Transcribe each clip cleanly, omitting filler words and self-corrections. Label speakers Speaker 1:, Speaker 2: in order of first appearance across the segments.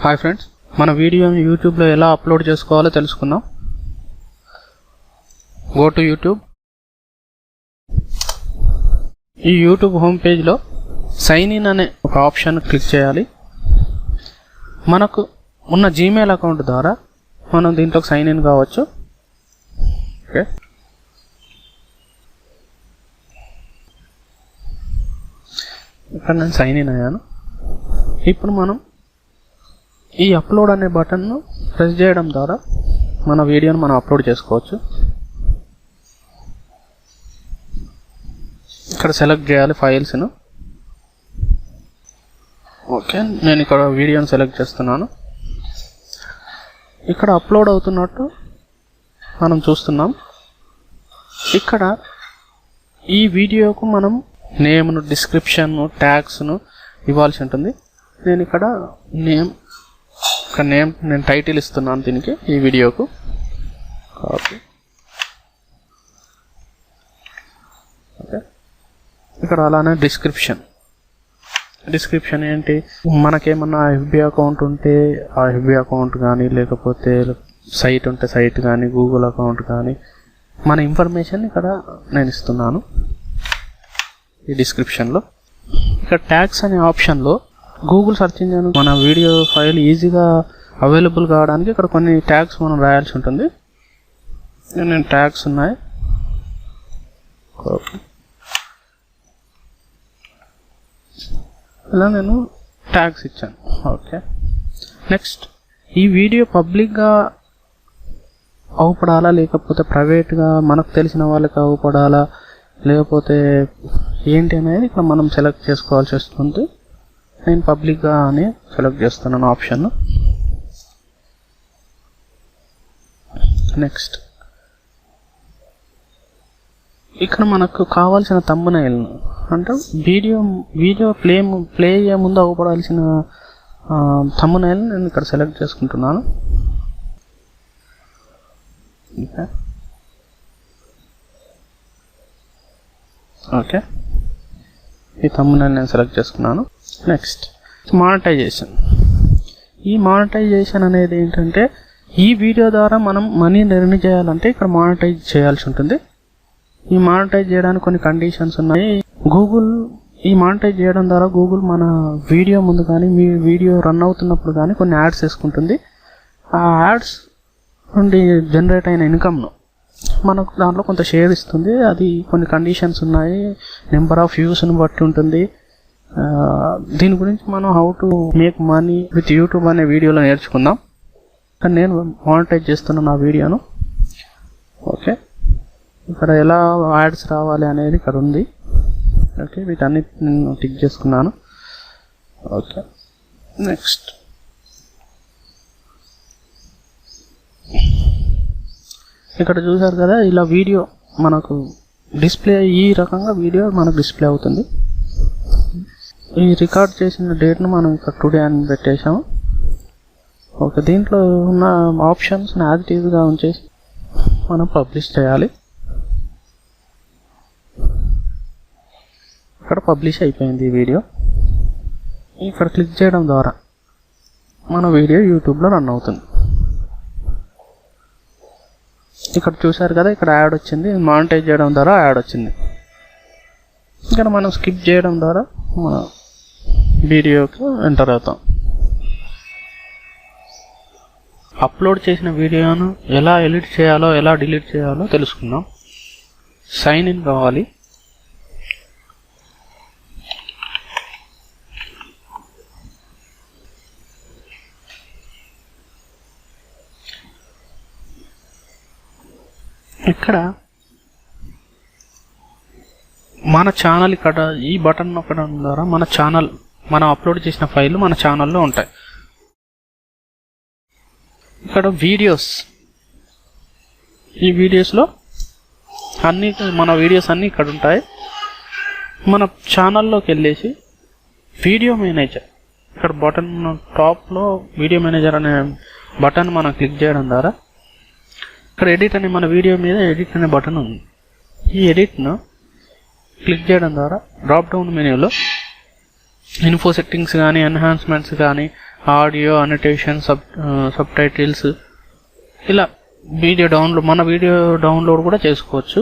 Speaker 1: Hi friends, మన వీడియోని యూట్యూబ్లో ఎలా అప్లోడ్ చేసుకోవాలో తెలుసుకుందాం. Go to YouTube. ఈ యూట్యూబ్ హోమ్ పేజ్లో సైన్ ఇన్ అనే ఒక ఆప్షన్ క్లిక్ చేయాలి. మనకు ఉన్న జీమెయిల్ అకౌంట్ ద్వారా మనం దీంట్లోకి సైన్ ఇన్ కావచ్చు. ఓకే, ఇక్కడ నేను సైన్ ఇన్ అయ్యాను. ఇప్పుడు మనం ఈ అప్లోడ్ అనే బటన్ను ప్రెస్ చేయడం ద్వారా మన వీడియోని మనం అప్లోడ్ చేసుకోవచ్చు. ఇక్కడ సెలెక్ట్ చేయాలి ఫైల్స్ను. ఓకే, నేను ఇక్కడ వీడియోని సెలెక్ట్ చేస్తున్నాను. ఇక్కడ అప్లోడ్ అవుతున్నట్టు మనం చూస్తున్నాం. ఇక్కడ ఈ వీడియోకు మనం నేమ్ను, డిస్క్రిప్షన్ను, ట్యాగ్స్ను ఇవ్వాల్సి ఉంటుంది. నేను ఇక్కడ నేను టైటిల్ ఇస్తున్నాను దీనికి, ఈ వీడియోకు. కాపీ. ఓకే, ఇక్కడ అలానే డిస్క్రిప్షన్ ఏంటి, మనకేమన్నా ఎఫ్బి అకౌంట్ ఉంటే ఆ ఎఫ్బి అకౌంట్ కానీ, లేకపోతే సైట్ ఉంటే సైట్ కానీ, గూగుల్ అకౌంట్ కానీ, మన ఇన్ఫర్మేషన్ ఇక్కడ నేను ఇస్తున్నాను ఈ డిస్క్రిప్షన్లో. ఇక్కడ ట్యాగ్స్ అనే ఆప్షన్లో గూగుల్ సెర్చ్ ఇంజిన్ మన వీడియో ఫైల్ ఈజీగా అవైలబుల్ కావడానికి ఇక్కడ కొన్ని ట్యాగ్స్ మనం రాయాల్సి ఉంటుంది. నేను ట్యాగ్స్ ఉన్నాయి. ఇలా నేను ట్యాగ్స్ ఇచ్చాను. ఓకే, నెక్స్ట్ ఈ వీడియో పబ్లిక్గా అవపడాలా, లేకపోతే ప్రైవేట్గా మనకు తెలిసిన వాళ్ళకి అవపడాలా, లేకపోతే ఏంటి అనేది ఇక్కడ మనం సెలెక్ట్ చేసుకోవాల్సి వస్తుంది. నేను పబ్లిక్గా అని సెలెక్ట్ చేస్తున్నాను ఆప్షన్. నెక్స్ట్ ఇక్కడ మనకు కావాల్సిన థంబ్నెయిల్ అంటే వీడియో ప్లే అయ్యే ముందు అవపడాల్సిన థంబ్నెయిల్ నేను ఇక్కడ సెలెక్ట్ చేసుకుంటున్నాను. ఓకే, ఈ థంబ్నెయిల్ నేను సెలెక్ట్ చేసుకున్నాను. Next monetisation. ఈ మానిటైజేషన్ అనేది ఏంటంటే, ఈ వీడియో ద్వారా మనం మనీని ఎర్న్ చేయాలంటే ఇక్కడ మానిటైజ్ చేయాల్సి ఉంటుంది. ఈ మానిటైజ్ చేయడానికి కొన్ని కండిషన్స్ ఉన్నాయి. గూగుల్ ఈ మానిటైజ్ చేయడం ద్వారా గూగుల్ మన వీడియో ముందు కానీ, మీ వీడియో రన్ అవుతున్నప్పుడు కానీ కొన్ని యాడ్స్ వేసుకుంటుంది. ఆ యాడ్స్ నుండి జనరేట్ అయిన ఇన్కమ్ను మనకు దాంట్లో కొంత షేర్ ఇస్తుంది. అది కొన్ని కండిషన్స్ ఉన్నాయి, నెంబర్ ఆఫ్ వ్యూస్ని బట్టి ఉంటుంది. దీని గురించి మనం how to make money with YouTube అనే వీడియోలో నేర్చుకుందాం. కానీ నేను మానిటైజ్ చేస్తున్నాను నా వీడియోను. ఓకే, ఇక్కడ ఎలా యాడ్స్ రావాలి అనేది ఇక్కడ ఉంది. ఓకే, వీటన్నిటి నేను టిక్ చేసుకున్నాను. ఓకే, నెక్స్ట్ ఇక్కడ చూసారు కదా, ఇలా వీడియో మనకు డిస్ప్లే, ఈ రకంగా వీడియో మనకు డిస్ప్లే అవుతుంది. ఈ రికార్డ్ చేసిన డేట్ను మనం ఇక్కడ టుడే అని పెట్టేసాము. ఓకే, దీంట్లో ఉన్న ఆప్షన్స్ని యాజ్ ఇట్ ఈజ్గా ఉంచేసి మనం పబ్లిష్ చేయాలి. ఇక్కడ పబ్లిష్ అయిపోయింది ఈ వీడియో. ఇక్కడ క్లిక్ చేయడం ద్వారా మన వీడియో యూట్యూబ్లో రన్ అవుతుంది. ఇక్కడ చూసారు కదా, ఇక్కడ యాడ్ వచ్చింది. మానిటైజ్ చేయడం ద్వారా యాడ్ వచ్చింది. ఇక్కడ మనం స్కిప్ చేయడం ద్వారా మన వీడియోకి ఎంటర్ అవుతాం. అప్లోడ్ చేసిన వీడియోను ఎలా ఎడిట్ చేయాలో, ఎలా డిలీట్ చేయాలో తెలుసుకుందాం. సైన్ ఇన్ కావాలి. ఇక్కడ మన ఛానల్, ఇక్కడ ఈ బటన్ నొక్కడం ద్వారా మన ఛానల్, మనం అప్లోడ్ చేసిన ఫైళ్ళు మన ఛానల్లో ఉంటాయి. ఇక్కడ వీడియోస్, ఈ వీడియోస్లో అన్ని మన వీడియోస్ అన్నీ ఇక్కడ ఉంటాయి. మన ఛానల్లోకి వెళ్ళేసి వీడియో మేనేజర్, ఇక్కడ బటన్ టాప్లో వీడియో మేనేజర్ అనే బటన్ మనం క్లిక్ చేయడం ద్వారా ఇక్కడ ఎడిట్ అనే, మన వీడియో మీద ఎడిట్ అనే బటన్ ఉంది. ఈ ఎడిట్ను క్లిక్ చేయడం ద్వారా డ్రాప్ డౌన్ మెనూలో ఇన్ఫో సెట్టింగ్స్ కానీ, ఎన్హాన్స్మెంట్స్ కానీ, ఆడియో, అనోటేషన్, సబ్ టైటిల్స్, ఇలా మన వీడియో డౌన్లోడ్ కూడా చేసుకోవచ్చు.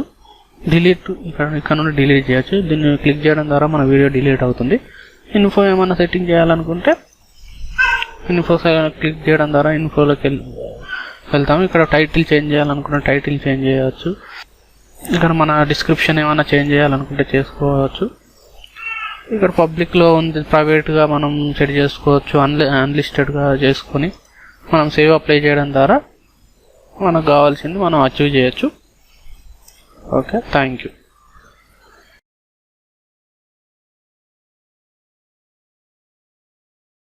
Speaker 1: డిలీట్ ఇక్కడ నుండి డిలీట్ చేయొచ్చు. దీన్ని క్లిక్ చేయడం ద్వారా మన వీడియో డిలీట్ అవుతుంది. ఇన్ఫో ఏమైనా సెట్టింగ్ చేయాలనుకుంటే ఇన్ఫో క్లిక్ చేయడం ద్వారా ఇన్ఫోలోకి వెళ్తాము. ఇక్కడ టైటిల్ చేంజ్ చేయాలనుకుంటే టైటిల్ చేంజ్ చేయవచ్చు. ఇక్కడ మన డిస్క్రిప్షన్ ఏమైనా చేంజ్ చేయాలనుకుంటే చేసుకోవచ్చు. ఇక్కడ పబ్లిక్లో ఉంది, ప్రైవేట్గా మనం సెట్ చేసుకోవచ్చు. అన్లిస్టెడ్గా చేసుకొని మనం సేవ్ అప్లై చేయడం ద్వారా మనకు కావాల్సింది మనం అచీవ్ చేయొచ్చు. Okay, thank you.